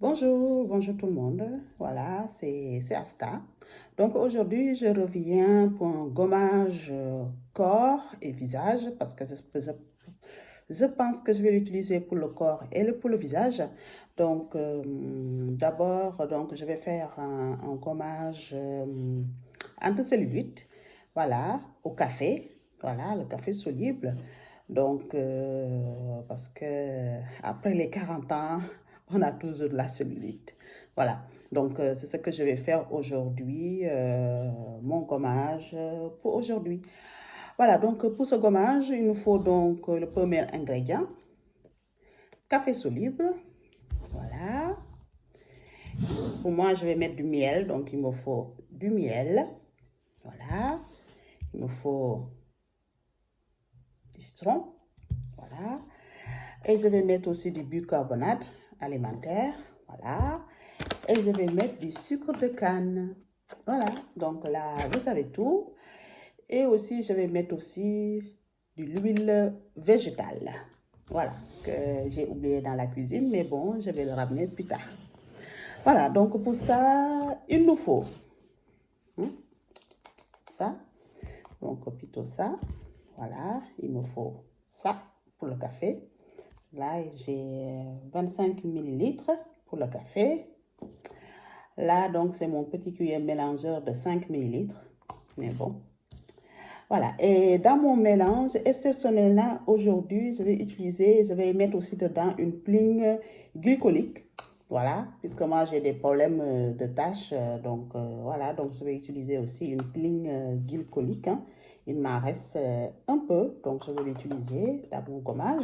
Bonjour tout le monde. Voilà, c'est Asta. Donc aujourd'hui, je reviens pour un gommage corps et visage parce que je pense que je vais l'utiliser pour le corps et pour le visage. Donc d'abord, donc je vais faire un gommage anti-cellulite. Voilà, au café. Voilà, le café soluble. Donc, parce que après les 40 ans, on a toujours de la cellulite. Voilà. Donc, c'est ce que je vais faire aujourd'hui, mon gommage pour aujourd'hui. Voilà, donc pour ce gommage, il nous faut donc le premier ingrédient, café soluble. Voilà. Pour moi, je vais mettre du miel, donc il me faut du miel. Voilà. Il me faut du citron. Voilà. Et je vais mettre aussi du bicarbonate alimentaire. Voilà. Et je vais mettre du sucre de canne. Voilà. Donc là, vous savez tout. Et aussi, je vais mettre aussi de l'huile végétale. Voilà. Que j'ai oublié dans la cuisine. Mais bon, je vais le ramener plus tard. Voilà. Donc pour ça, il nous faut ça. Donc plutôt ça. Voilà. Il me faut ça pour le café. Là, j'ai 25 millilitres pour le café. Là, donc, c'est mon petit cuillère mélangeur de 5 millilitres. Mais bon. Voilà. Et dans mon mélange, exceptionnellement, aujourd'hui, je vais mettre aussi dedans une plume glycolique. Voilà. Puisque moi, j'ai des problèmes de tâches. Donc, voilà. Donc, je vais utiliser aussi une plume glycolique. Hein. Il m'en reste un peu. Donc, je vais l'utiliser dans mon gommage.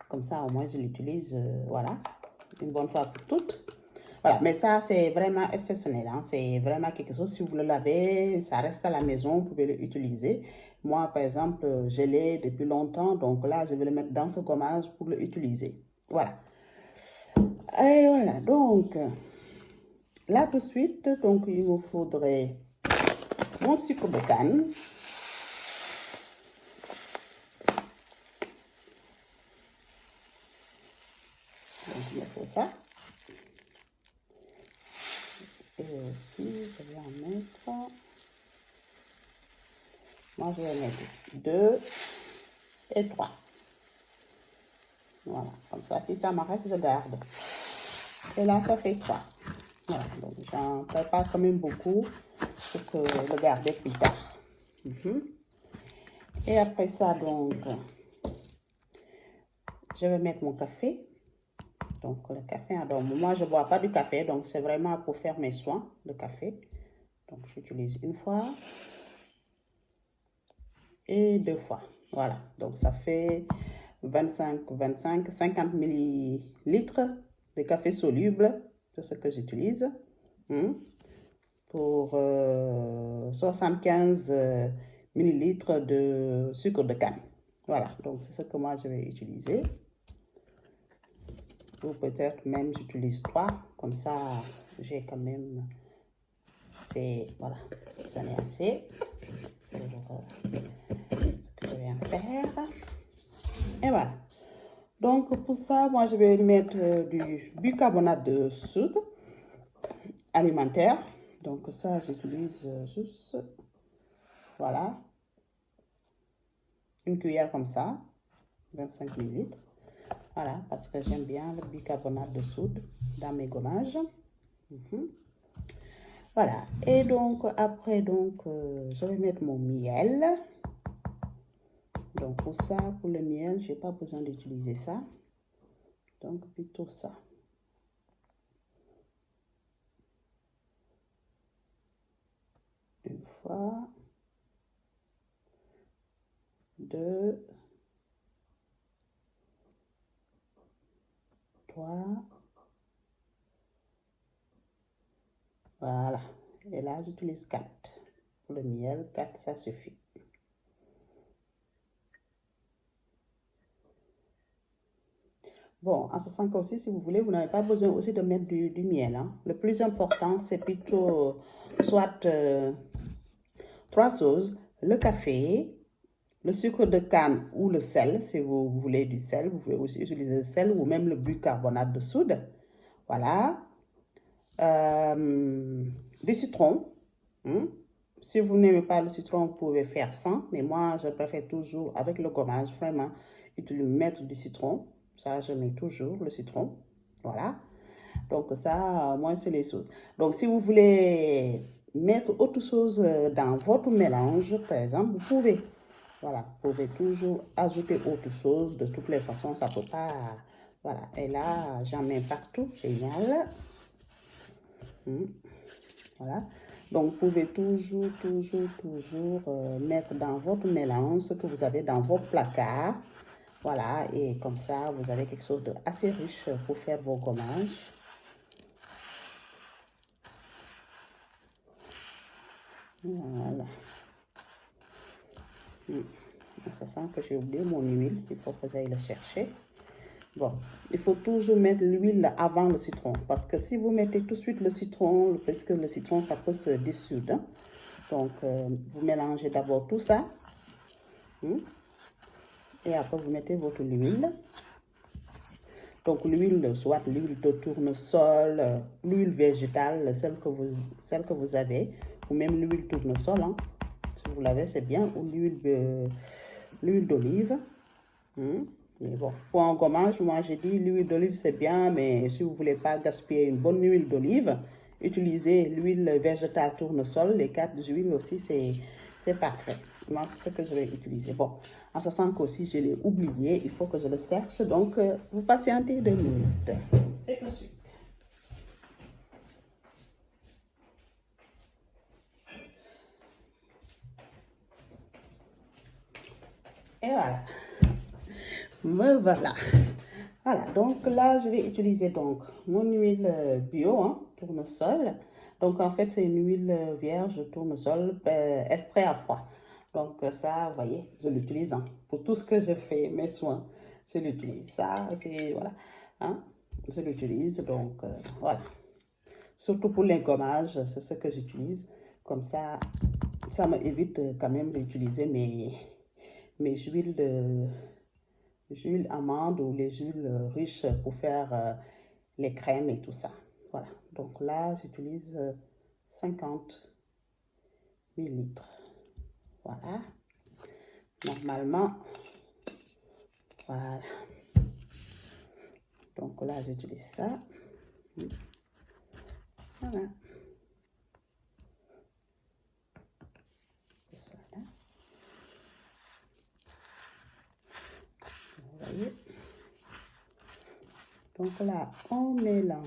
Comme ça, au moins, je l'utilise, voilà, une bonne fois pour toutes. Voilà, mais ça, c'est vraiment exceptionnel. Hein? C'est vraiment quelque chose, si vous le lavez, ça reste à la maison, vous pouvez l'utiliser. Moi, par exemple, je l'ai depuis longtemps, donc là, je vais le mettre dans ce gommage pour l'utiliser. Voilà. Et voilà, donc, là, tout de suite, donc, il me faudrait mon sucre de canne. Donc, il me faut ça. Et aussi, je vais en mettre... Moi, je vais mettre 2 et 3. Voilà, comme ça, si ça me reste, je garde. Et là, ça fait 3. Voilà, donc j'en prépare quand même beaucoup pour le garder plus tard. Et après ça, donc, je vais mettre mon café. Donc, le café, donc, moi, je ne bois pas du café, donc c'est vraiment pour faire mes soins, le café. Donc, j'utilise une fois et 2 fois. Voilà, donc ça fait 50 millilitres de café soluble, c'est ce que j'utilise, pour 75 millilitres de sucre de canne. Voilà, donc c'est ce que moi je vais utiliser. Ou peut-être même j'utilise 3, comme ça j'ai quand même, voilà, ça en est assez. Ce que je vais en faire. Et voilà. Donc pour ça, moi je vais mettre du bicarbonate de soude alimentaire. Donc ça, j'utilise juste, voilà, une cuillère comme ça, 25 millilitres. Voilà, parce que j'aime bien le bicarbonate de soude dans mes gommages. Voilà, et donc après, donc, je vais mettre mon miel. Donc pour ça, pour le miel, je n'ai pas besoin d'utiliser ça. Donc plutôt ça. Une fois. 2. 3. Voilà. Et là, j'utilise 4. Pour le miel, 4, ça suffit. Bon, en ce sens aussi, si vous voulez, vous n'avez pas besoin aussi de mettre du miel. Hein. Le plus important, c'est plutôt soit 3 choses, le café, le sucre de canne ou le sel, si vous voulez du sel. Vous pouvez aussi utiliser le sel ou même le bicarbonate de soude. Voilà. du citron. Hmm. Si vous n'aimez pas le citron, vous pouvez faire sans, mais moi, je préfère toujours avec le gommage, vraiment, mettre du citron. Ça, je mets toujours le citron. Voilà. Donc, ça, moi, c'est les choses. Donc, si vous voulez mettre autre chose dans votre mélange, par exemple, vous pouvez. Voilà, vous pouvez toujours ajouter autre chose. De toutes les façons, ça ne peut pas... Voilà, et là, j'en mets partout. Génial. Voilà. Donc, vous pouvez toujours mettre dans votre mélange ce que vous avez dans votre placard. Voilà, et comme ça, vous avez quelque chose d'assez riche pour faire vos gommages. Voilà. Ça sent que j'ai oublié mon huile. Il faut que j'aille le chercher. Bon, il faut toujours mettre l'huile avant le citron. Parce que si vous mettez tout de suite le citron, parce que le citron, ça peut se dissoudre. Donc, vous mélangez d'abord tout ça. Et après, vous mettez votre huile. Donc, l'huile, soit l'huile de tournesol, l'huile végétale, celle que vous avez, ou même l'huile tournesol, hein. Si vous l'avez, c'est bien, ou l'huile d'olive. Mais bon, pour un gommage, moi, j'ai dit l'huile d'olive, c'est bien, mais si vous ne voulez pas gaspiller une bonne huile d'olive, utilisez l'huile végétale tournesol. Les 4 huiles aussi, c'est parfait. Moi, c'est ce que je vais utiliser. Bon, en sachant qu'aussi, je l'ai oublié, il faut que je le cherche. Donc, vous patientez 2 minutes. C'est tout de suite. Et voilà. Me voilà. Voilà, donc là, je vais utiliser donc mon huile bio, hein, tournesol. Donc, en fait, c'est une huile vierge tournesol extrait à froid. Donc, ça, vous voyez, je l'utilise hein, pour tout ce que je fais, mes soins. Je l'utilise. Ça, c'est, voilà, hein, je l'utilise. Donc, voilà. Surtout pour l'engommage, c'est ce que j'utilise. Comme ça m'évite quand même d'utiliser mes huiles les huiles amandes ou les huiles riches pour faire les crèmes et tout ça. Voilà. Donc là, j'utilise 50 millilitres. Voilà. Normalement, voilà. Donc là, j'utilise ça. Voilà. Ça là. Vous voyez. Donc là, on mélange.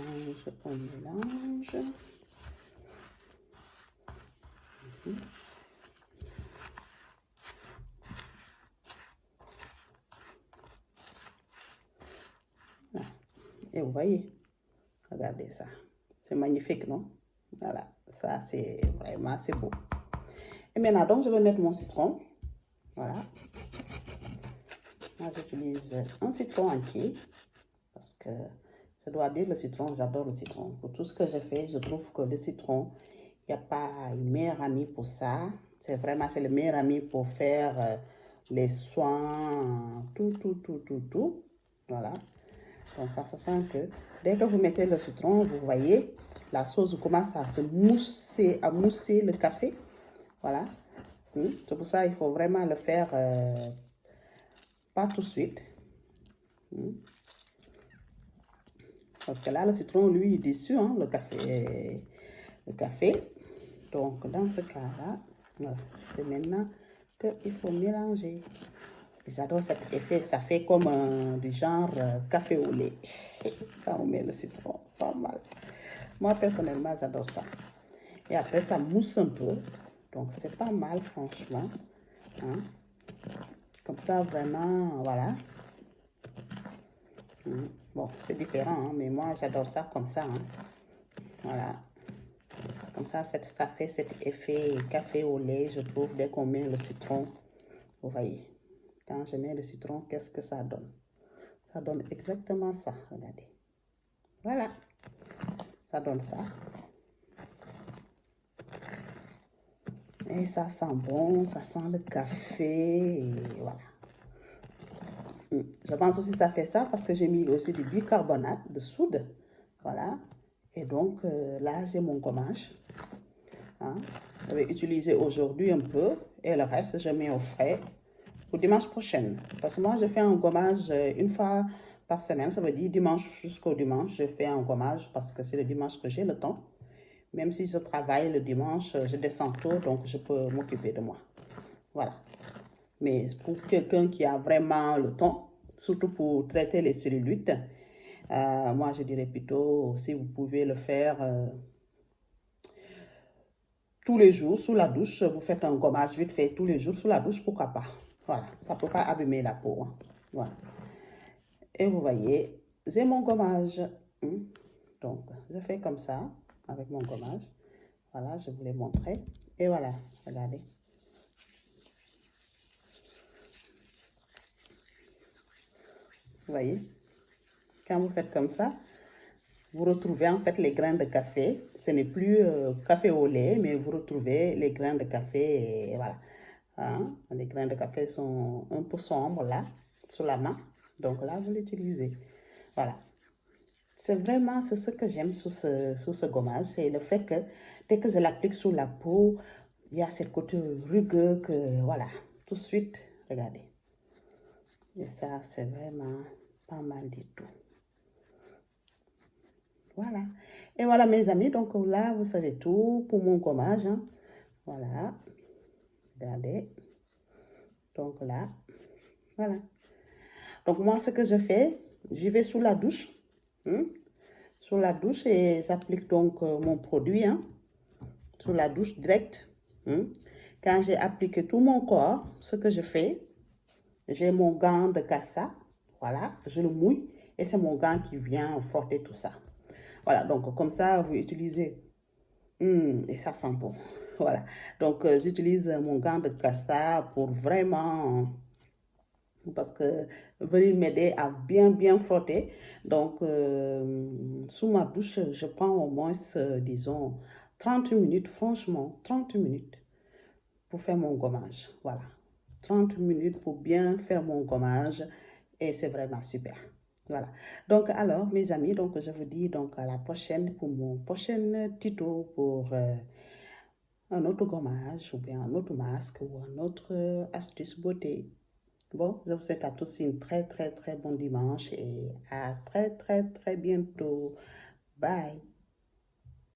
Et vous voyez, regardez ça. C'est magnifique, non? Voilà, ça c'est vraiment, c'est beau. Et maintenant, donc, je vais mettre mon citron. Voilà. Moi, j'utilise un citron entier parce que je dois dire le citron, j'adore le citron. Pour tout ce que je fais, je trouve que le citron, il n'y a pas une meilleure amie pour ça. C'est vraiment, c'est le meilleur ami pour faire les soins, tout. Voilà. Donc, ça sent que dès que vous mettez le citron, vous voyez, la sauce commence à se mousser, à mousser le café. Voilà. C'est pour ça qu'il faut vraiment le faire pas tout de suite. Parce que là, le citron, lui, il est déçu, hein, le café. Donc, dans ce cas-là, voilà, c'est maintenant qu'il faut mélanger. J'adore cet effet. Ça fait comme du genre café au lait. Quand on met le citron, pas mal. Moi, personnellement, j'adore ça. Et après, ça mousse un peu. Donc, c'est pas mal, franchement. Hein? Comme ça, vraiment, voilà. Bon, c'est différent, hein, mais moi, j'adore ça comme ça. Hein. Voilà. Comme ça fait cet effet café au lait, je trouve, dès qu'on met le citron. Vous voyez, quand je mets le citron, qu'est-ce que ça donne? Ça donne exactement ça, regardez. Voilà. Ça donne ça. Et ça sent bon, ça sent le café, et voilà. Je pense aussi que ça fait ça parce que j'ai mis aussi du bicarbonate de soude. Voilà. Et donc, là, j'ai mon gommage. Hein. Je vais utiliser aujourd'hui un peu et le reste, je mets au frais pour dimanche prochain. Parce que moi, je fais un gommage une fois par semaine. Ça veut dire dimanche jusqu'au dimanche, je fais un gommage parce que c'est le dimanche que j'ai le temps. Même si je travaille le dimanche, je descends tôt, donc je peux m'occuper de moi. Voilà. Mais pour quelqu'un qui a vraiment le temps, surtout pour traiter les cellulites, moi, je dirais plutôt, si vous pouvez le faire tous les jours sous la douche, vous faites un gommage vite fait tous les jours sous la douche, pourquoi pas. Voilà, ça ne peut pas abîmer la peau. Hein. Voilà. Et vous voyez, j'ai mon gommage. Donc, je fais comme ça, avec mon gommage. Voilà, je vous l'ai montré. Et voilà, regardez. Vous voyez, quand vous faites comme ça, vous retrouvez en fait les grains de café. Ce n'est plus café au lait, mais vous retrouvez les grains de café. Et voilà. Hein? Les grains de café sont un peu sombres là, sur la main. Donc là, vous l'utilisez. Voilà. C'est vraiment ce que j'aime sur ce gommage. C'est le fait que dès que je l'applique sur la peau, il y a ce côté rugueux que voilà, tout de suite, regardez. Et ça, c'est vraiment pas mal du tout. Voilà. Et voilà, mes amis. Donc là, vous savez tout pour mon gommage. Hein. Voilà. Regardez. Donc là, voilà. Donc moi, ce que je fais, j'y vais sous la douche. Sous la douche et j'applique donc mon produit. Hein, sous la douche direct. Quand j'ai appliqué tout mon corps, ce que je fais, j'ai mon gant de cassa. Voilà, je le mouille et c'est mon gant qui vient frotter tout ça. Voilà, donc comme ça, vous utilisez. Et ça sent bon. Voilà, donc j'utilise mon gant de cassa pour vraiment, parce que venir m'aider à bien frotter. Donc, sous ma douche, je prends au moins, disons, 30 minutes, franchement, 30 minutes pour faire mon gommage. Voilà, 30 minutes pour bien faire mon gommage et c'est vraiment super. Voilà. Donc, alors, mes amis, donc, je vous dis donc à la prochaine pour mon prochain tuto pour un autre gommage ou bien un autre masque ou un autre astuce beauté. Bon, je vous souhaite à tous une très bon dimanche et à très bientôt. Bye.